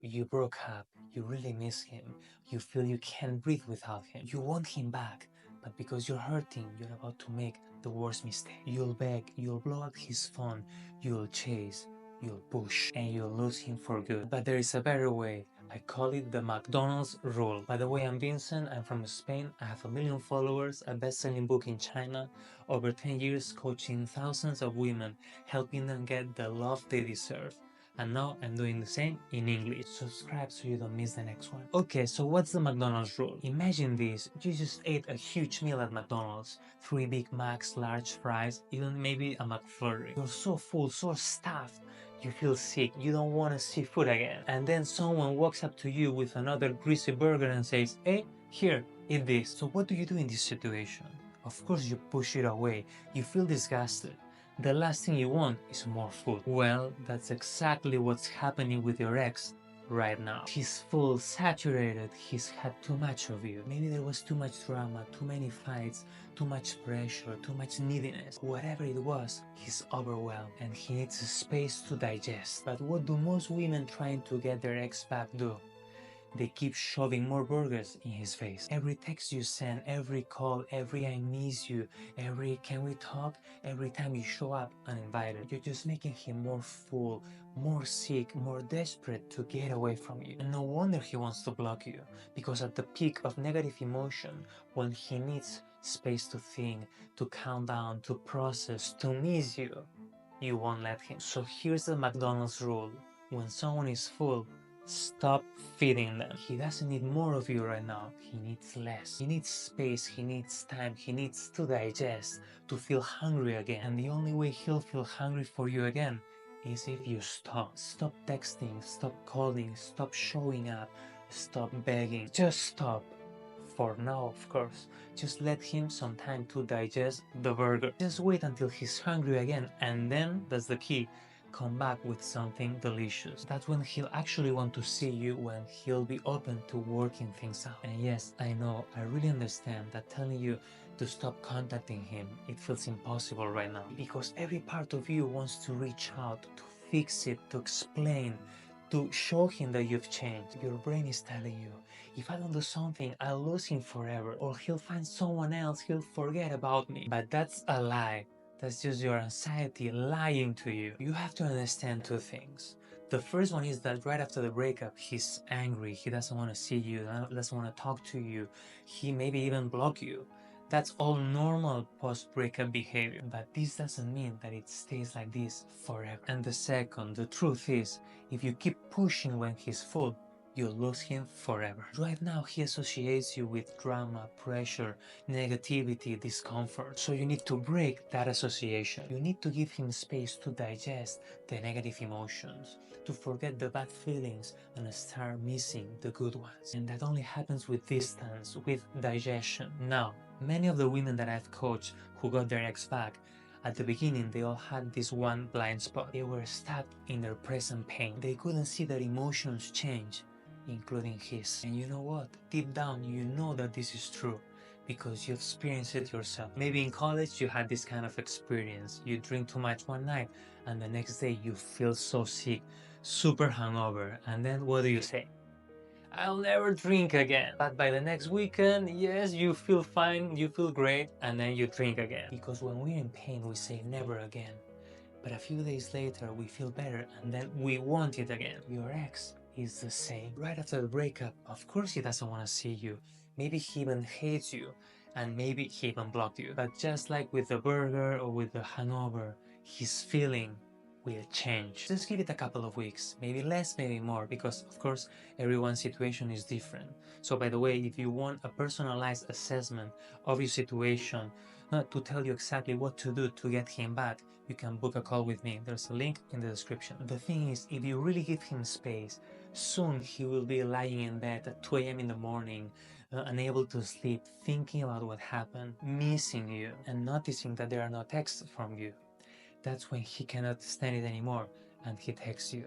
You broke up, you really miss him, you feel you can't breathe without him. You want him back, but because you're hurting, you're about to make the worst mistake. You'll beg, you'll blow up his phone, you'll chase, you'll push, and you'll lose him for good. But there is a better way. I call it the McDonald's rule. By the way, I'm Vincent, I'm from Spain, I have 1 million followers, a best-selling book in China, over 10 years coaching thousands of women, helping them get the love they deserve. And now I'm doing the same in English. Subscribe so you don't miss the next one. Okay, so what's the McDonald's rule? Imagine this, you just ate a huge meal at McDonald's. 3 Big Macs, large fries, even maybe a McFlurry. You're so full, so stuffed, you feel sick, you don't want to see food again. And then someone walks up to you with another greasy burger and says, hey, here, eat this. So what do you do in this situation? Of course you push it away, you feel disgusted. The last thing you want is more food. Well, that's exactly what's happening with your ex right now. He's full, saturated, he's had too much of you. Maybe there was too much drama, too many fights, too much pressure, too much neediness. Whatever it was, he's overwhelmed and he needs a space to digest. But what do most women trying to get their ex back do? They keep shoving more burgers in his face. Every text you send, every call, every I miss you, every can we talk, every time you show up uninvited, you're just making him more full, more sick, more desperate to get away from you. And no wonder he wants to block you, because at the peak of negative emotion, when he needs space to think, to calm down, to process, to miss you, you won't let him. So here's the McDonald's rule. When someone is full, stop feeding them. He doesn't need more of you right now, he needs less. He needs space, he needs time, he needs to digest, to feel hungry again. And the only way he'll feel hungry for you again is if you stop. Stop texting, stop calling, stop showing up, stop begging. Just stop. For now, of course. Just let him some time to digest the burger. Just wait until he's hungry again, and then, that's the key, come back with something delicious. That's when he'll actually want to see you, when he'll be open to working things out. And yes, I know, I really understand that telling you to stop contacting him, it feels impossible right now. Because every part of you wants to reach out, to fix it, to explain, to show him that you've changed. Your brain is telling you, if I don't do something, I'll lose him forever, or he'll find someone else, he'll forget about me. But that's a lie. That's just your anxiety lying to you. You have to understand two things. The first one is that right after the breakup, he's angry, he doesn't want to see you, doesn't want to talk to you, he maybe even block you. That's all normal post-breakup behavior, but this doesn't mean that it stays like this forever. And the second, the truth is, if you keep pushing when he's full, you'll lose him forever. Right now, he associates you with drama, pressure, negativity, discomfort. So you need to break that association. You need to give him space to digest the negative emotions, to forget the bad feelings and start missing the good ones. And that only happens with distance, with digestion. Now, many of the women that I've coached who got their ex back, at the beginning, they all had this one blind spot. They were stuck in their present pain. They couldn't see their emotions change, including his. And you know what? Deep down, you know that this is true because you experienced it yourself. Maybe in college, you had this kind of experience. You drink too much one night, and the next day you feel so sick, super hungover. And then what do you say? I'll never drink again. But by the next weekend, yes, you feel fine, you feel great, and then you drink again. Because when we're in pain, we say never again. But a few days later, we feel better, and then we want it again. Your ex is the same. Right after the breakup, of course he doesn't want to see you. Maybe he even hates you, and maybe he even blocked you. But just like with the burger or with the hangover, his feeling will change. Just give it a couple of weeks, maybe less, maybe more, because of course everyone's situation is different. So by the way, if you want a personalized assessment of your situation, to tell you exactly what to do to get him back, you can book a call with me. There's a link in the description. The thing is, if you really give him space, soon he will be lying in bed at 2 a.m. in the morning, unable to sleep, thinking about what happened, missing you, and noticing that there are no texts from you. That's when he cannot stand it anymore, and he texts you.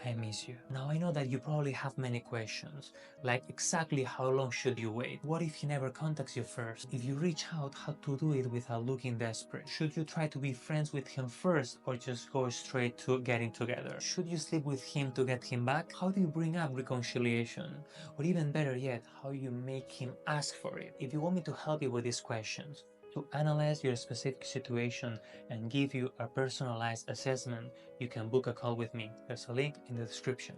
I miss you. Now I know that you probably have many questions, like exactly how long should you wait? What if he never contacts you first? If you reach out, how to do it without looking desperate? Should you try to be friends with him first or just go straight to getting together? Should you sleep with him to get him back? How do you bring up reconciliation? Or even better yet, how you make him ask for it? If you want me to help you with these questions, to analyze your specific situation and give you a personalized assessment, you can book a call with me. There's a link in the description.